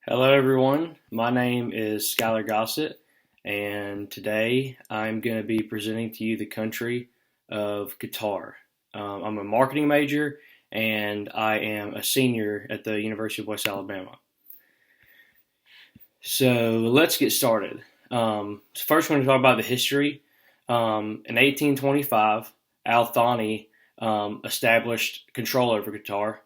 Hello, everyone. My name is Skylar Gossett, and today I'm going to be presenting to you the country of Qatar. I'm a marketing major, and I am a senior at the University of West Alabama. So let's get started. First, we're going to talk about the history. In 1825, Al Thani established control over Qatar.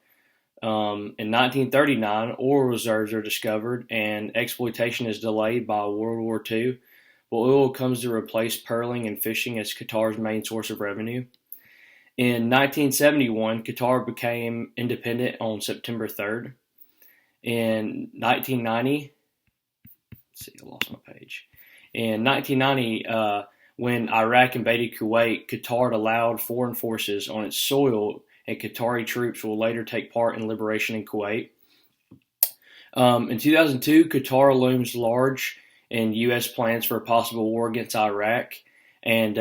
In 1939, oil reserves are discovered and exploitation is delayed by World War II. Well, oil comes to replace pearling and fishing as Qatar's main source of revenue. In 1971, Qatar became independent on September 3rd. In 1990, let's see, I lost my page. In 1990, when Iraq invaded Kuwait, Qatar allowed foreign forces on its soil, and Qatari troops will later take part in liberation in Kuwait. In 2002, Qatar looms large in U.S. plans for a possible war against Iraq, and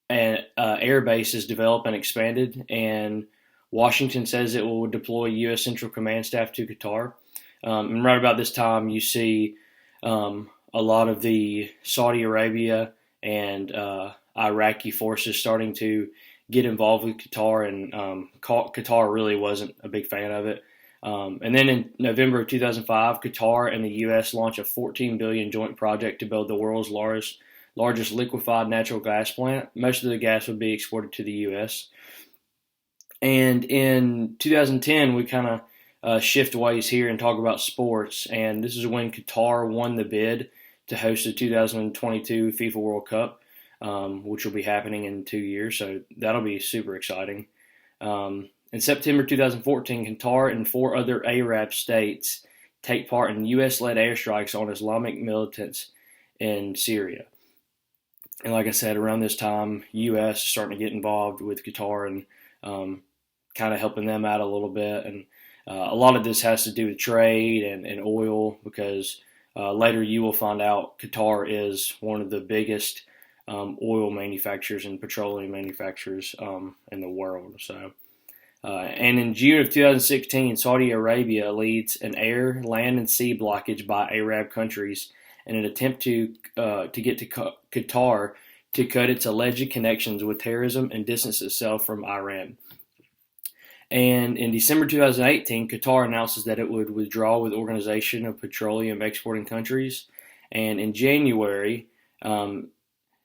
air bases developed and expanded, and Washington says it will deploy U.S. Central Command staff to Qatar. And right about this time, you see a lot of the Saudi Arabia and Iraqi forces starting to get involved with Qatar, and Qatar really wasn't a big fan of it. And then in November of 2005, Qatar and the U.S. launched a $14 billion joint project to build the world's largest liquefied natural gas plant. Most of the gas would be exported to the U.S. And in 2010, we kind of shift ways here and talk about sports. And this is when Qatar won the bid to host the 2022 FIFA World Cup, which will be happening in 2 years. So that'll be super exciting. In September 2014, Qatar and 4 other Arab states take part in U.S.-led airstrikes on Islamic militants in Syria. And like I said, around this time, U.S. is starting to get involved with Qatar and kind of helping them out a little bit. And a lot of this has to do with trade and oil, because later you will find out Qatar is one of the biggest oil manufacturers and petroleum manufacturers in the world. So, and in June of 2016, Saudi Arabia leads an air, land, and sea blockage by Arab countries in an attempt to get to Qatar to cut its alleged connections with terrorism and distance itself from Iran. And in December 2018, Qatar announces that it would withdraw with Organization of Petroleum Exporting Countries. And in January,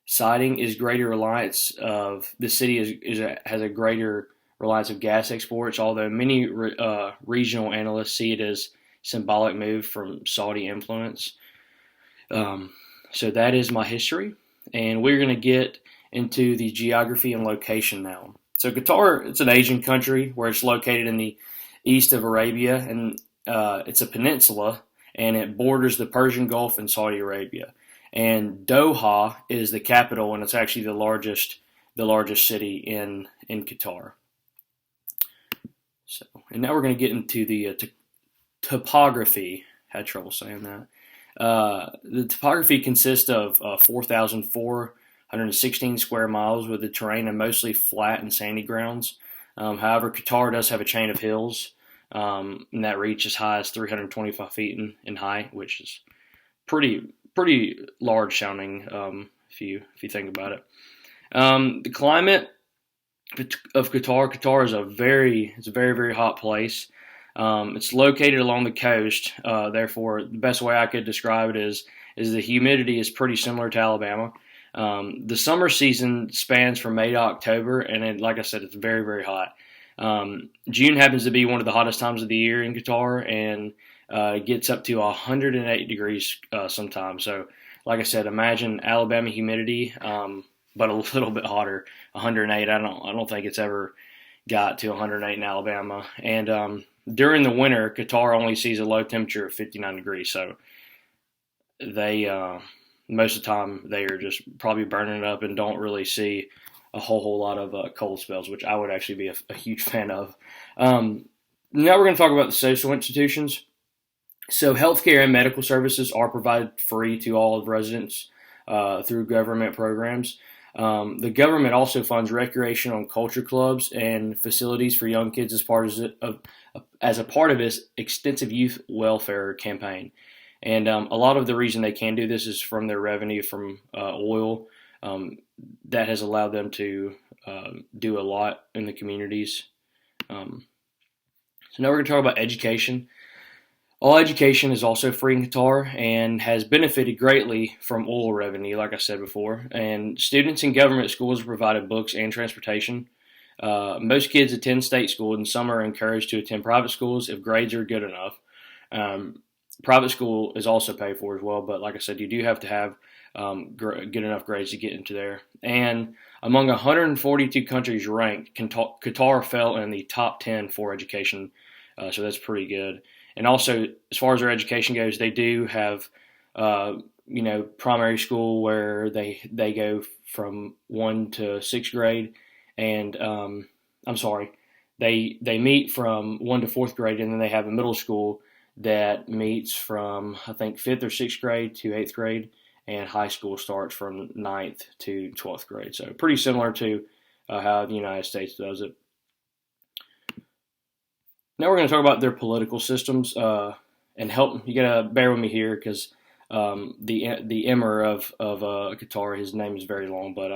citing is greater reliance of the city has a greater reliance of gas exports, although many regional analysts see it as symbolic move from Saudi influence. So that is my history, and we're going to get into the geography and location now. So Qatar, it's an Asian country where it's located in the east of Arabia, and it's a peninsula, and it borders the Persian Gulf and Saudi Arabia. And Doha is the capital, and it's actually the largest city in Qatar. So, and now we're going to get into the topography. Had trouble saying that. The topography consists of 4,416 square miles, with the terrain mostly flat and sandy grounds. However, Qatar does have a chain of hills, and that reach as high as 325 feet in height, which is pretty large sounding if you think about it. The climate of Qatar is a very very hot place. It's located along the coast. Therefore, the best way I could describe it is the humidity is pretty similar to Alabama. The summer season spans from May to October, and like I said, it's very very hot. June happens to be one of the hottest times of the year in Qatar, and it gets up to 108 degrees sometimes. So, like I said, imagine Alabama humidity, but a little bit hotter. 108. I don't think it's ever got to 108 in Alabama. And during the winter, Qatar only sees a low temperature of 59 degrees. So they most of the time they are just probably burning it up and don't really see a whole lot of cold spells, which I would actually be a huge fan of. Now we're going to talk about the social institutions. So healthcare and medical services are provided free to all of residents through government programs. The government also funds recreational and culture clubs and facilities for young kids as a part of its extensive youth welfare campaign. And a lot of the reason they can do this is from their revenue from oil. That has allowed them to do a lot in the communities. So now we're going to talk about education. All education is also free in Qatar and has benefited greatly from oil revenue, like I said before. And students in government schools are provided books and transportation. Most kids attend state schools, and some are encouraged to attend private schools if grades are good enough. Private school is also paid for as well, but like I said, you do have to have good enough grades to get into there. And among 142 countries ranked, Qatar fell in the top 10 for education, so that's pretty good. And also, as far as their education goes, they do have, primary school where they go from 1 to 6th grade, and they meet from 1 to 4th grade, and then they have a middle school that meets from I think 5th or 6th grade to 8th grade, and high school starts from 9th to 12th grade. So pretty similar to how the United States does it. Now we're going to talk about their political systems, and help. You got to bear with me here because the emir of Qatar, his name is very long, but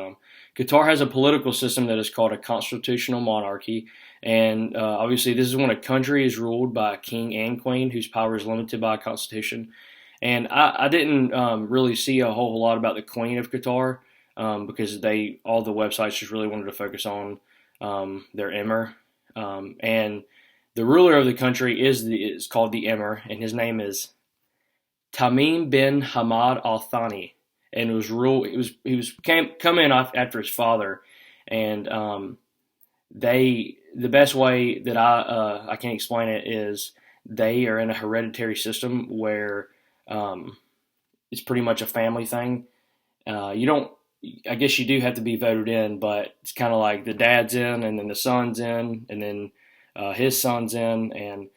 Qatar has a political system that is called a constitutional monarchy, and obviously this is when a country is ruled by a king and queen whose power is limited by a constitution. And I didn't really see a whole lot about the queen of Qatar because all the websites just really wanted to focus on their emir, and the ruler of the country is called the Emir, and his name is Tamim bin Hamad Al Thani, and he was come in after his father, and the best way that I can explain it is they are in a hereditary system where it's pretty much a family thing. You don't. I guess you do have to be voted in, but it's kind of like the dad's in, and then the son's in, and then his son's in, and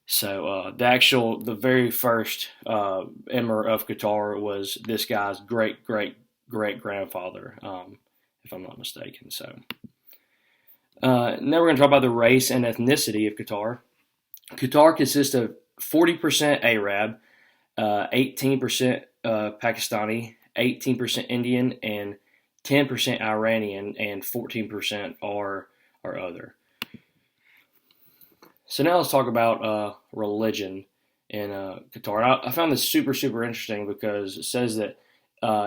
so the very first emir of Qatar was this guy's great grandfather, if I'm not mistaken. So now we're going to talk about the race and ethnicity of Qatar. Qatar consists of 40% Arab, 18% Pakistani, 18% Indian, and 10% Iranian, and 14% are other. So now let's talk about religion in Qatar. I found this super interesting because it says that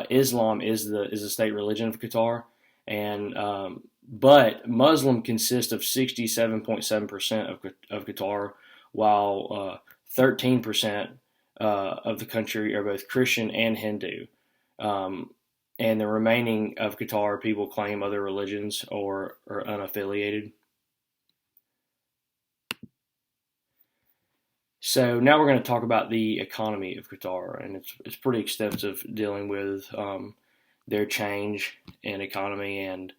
Islam is the state religion of Qatar, and but Muslim consists of 67.7% of Qatar, while 13% of the country are both Christian and Hindu, and the remaining of Qatar people claim other religions or are unaffiliated. So now we're going to talk about the economy of Qatar, and it's pretty extensive, dealing with their change in economy and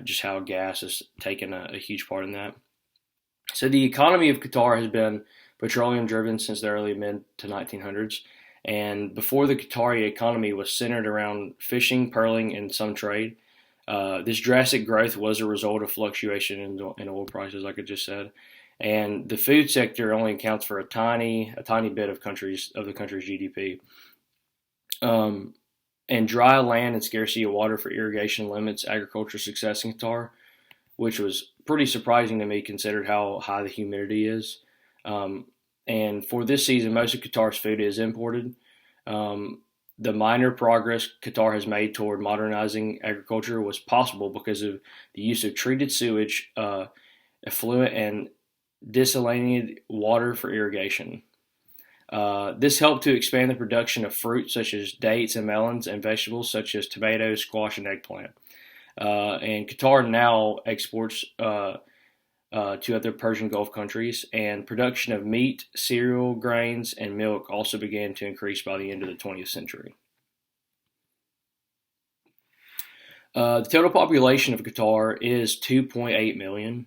just how gas has taken a huge part in that. So the economy of Qatar has been petroleum driven since the early mid to 1900s, and before the Qatari economy was centered around fishing, pearling, and some trade. This drastic growth was a result of fluctuation in oil prices, like I just said. And the food sector only accounts for a tiny bit of the country's GDP. And dry land and scarcity of water for irrigation limits agricultural success in Qatar, which was pretty surprising to me considered how high the humidity is. And for this season, most of Qatar's food is imported. The minor progress Qatar has made toward modernizing agriculture was possible because of the use of treated sewage, effluent, and desalinated water for irrigation. This helped to expand the production of fruit such as dates and melons, and vegetables such as tomatoes, squash, and eggplant. And Qatar now exports to other Persian Gulf countries, and production of meat, cereal, grains, and milk also began to increase by the end of the 20th century. The total population of Qatar is 2.8 million.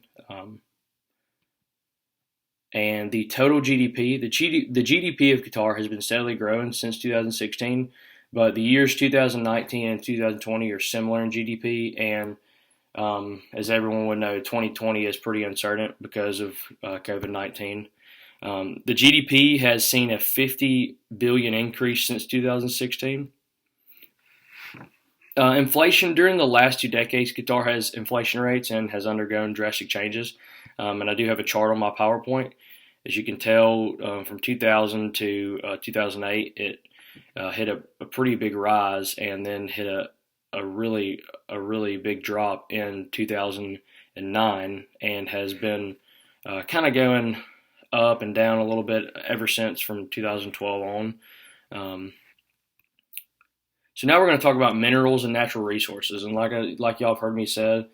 And the total GDP, the GDP of Qatar has been steadily growing since 2016, But the years 2019 and 2020 are similar in GDP, and as everyone would know, 2020 is pretty uncertain because of COVID-19. The GDP has seen a 50 billion increase since 2016. Inflation during the last 2 decades, Qatar has inflation rates and has undergone drastic changes. And I do have a chart on my PowerPoint. As you can tell, from 2000 to 2008, it hit a pretty big rise and then hit a really big drop in 2009 and has been kind of going up and down a little bit ever since from 2012 on. So now we're going to talk about minerals and natural resources, and like y'all have heard me say,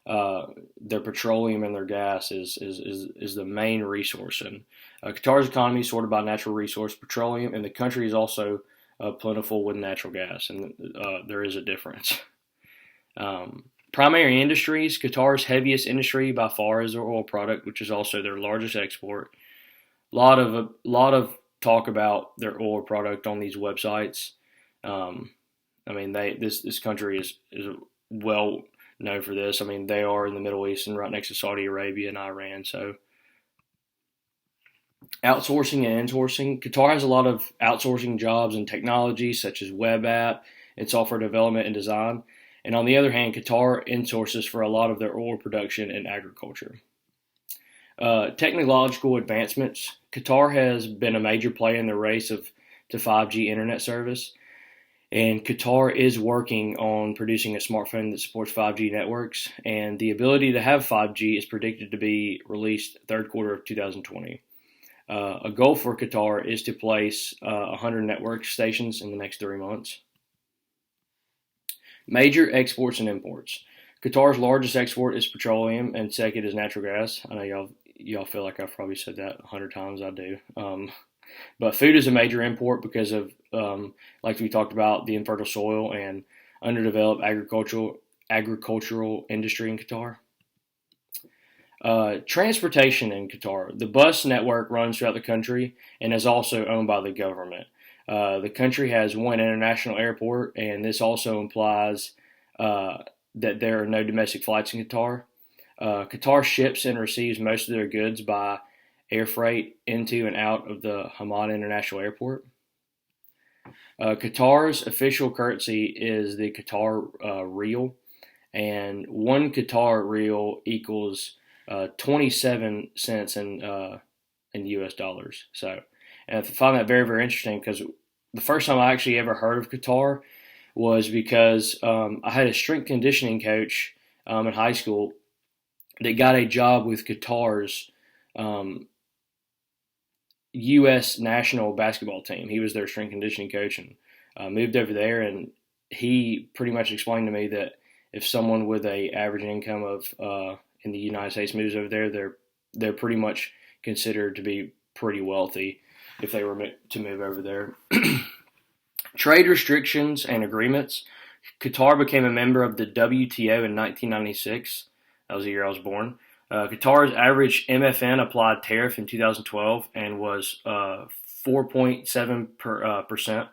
their petroleum and their gas is the main resource. And Qatar's economy is sorted by natural resource, petroleum, and the country is also plentiful with natural gas, and there is a difference. Primary industries: Qatar's heaviest industry by far is their oil product, which is also their largest export. A lot of talk about their oil product on these websites. This country is well known for this. I mean, they are in the Middle East and right next to Saudi Arabia and Iran. So, outsourcing and insourcing. Qatar has a lot of outsourcing jobs in technology, such as web app and software development and design. And on the other hand, Qatar insources for a lot of their oil production and agriculture. Technological advancements. Qatar has been a major player in the race to 5G internet service. And Qatar is working on producing a smartphone that supports 5G networks, and the ability to have 5G is predicted to be released third quarter of 2020. A goal for Qatar is to place 100 network stations in the next 3 months. Major exports and imports. Qatar's largest export is petroleum, and second is natural gas. I know y'all feel like I've probably said that 100 times. I do. But food is a major import because of, like we talked about, the infertile soil and underdeveloped agricultural industry in Qatar. Transportation in Qatar. The bus network runs throughout the country and is also owned by the government. The country has one international airport, and this also implies that there are no domestic flights in Qatar. Qatar ships and receives most of their goods by air freight into and out of the Hamad International Airport. Qatar's official currency is the Qatar rial, and 1 Qatar rial equals 27 cents in US dollars. So, and I find that very, very interesting because the first time I actually ever heard of Qatar was because I had a strength conditioning coach in high school that got a job with Qatar's U.S. national basketball team. He was their strength conditioning coach and moved over there, and he pretty much explained to me that if someone with a average income of in the United States moves over there, they're pretty much considered to be pretty wealthy if they were to move over there. Trade restrictions and agreements. Qatar became a member of the WTO in 1996. That was the year I was born. Qatar's average MFN applied tariff in 2012 and was 4.7%.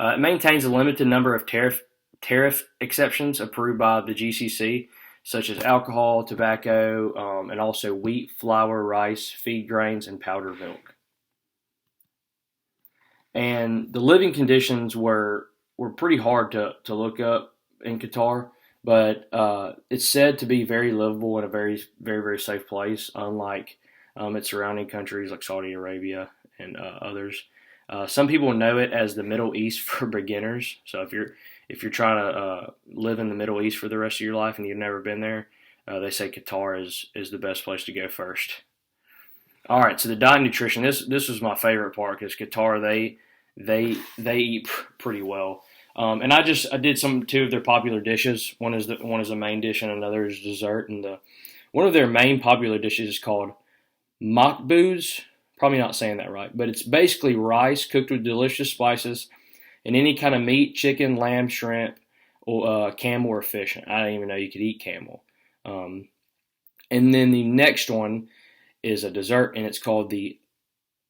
It maintains a limited number of tariff exceptions approved by the GCC, such as alcohol, tobacco, and also wheat, flour, rice, feed grains, and powdered milk. And the living conditions were pretty hard to look up in Qatar. But it's said to be very livable and a very, very, very safe place, unlike its surrounding countries like Saudi Arabia and others. Some people know it as the Middle East for beginners. So if you're trying to live in the Middle East for the rest of your life and you've never been there, they say Qatar is the best place to go first. All right, so the diet and nutrition. This was my favorite part because Qatar they eat pretty well. And I did two of their popular dishes. One is a main dish and another is dessert. And one of their main popular dishes is called makbuz. Probably not saying that right, but it's basically rice cooked with delicious spices and any kind of meat: chicken, lamb, shrimp, or camel or fish. I didn't even know you could eat camel. And then the next one is a dessert, and it's called the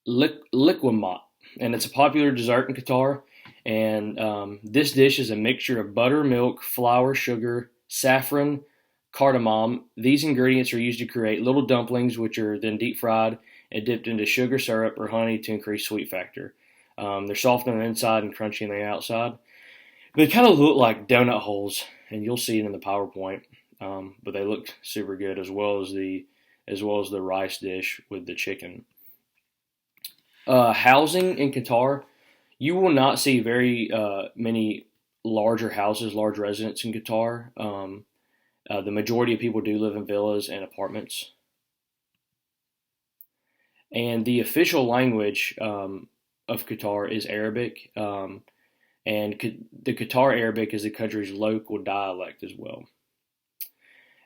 liqoumat, and it's a popular dessert in Qatar. And this dish is a mixture of butter, milk, flour, sugar, saffron, cardamom. These ingredients are used to create little dumplings, which are then deep fried and dipped into sugar syrup or honey to increase sweet factor. They're soft on the inside and crunchy on the outside. They kind of look like donut holes, and you'll see it in the PowerPoint. But they look super good, as well as the rice dish with the chicken. Housing in Qatar, you will not see very many larger houses, large residents in Qatar. The majority of people do live in villas and apartments. And the official language of Qatar is Arabic, and the Qatar Arabic is the country's local dialect as well.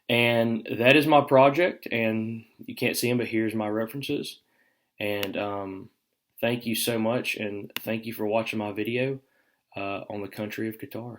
And that is my project, and you can't see them, but here's my references. And thank you so much, and thank you for watching my video on the country of Qatar.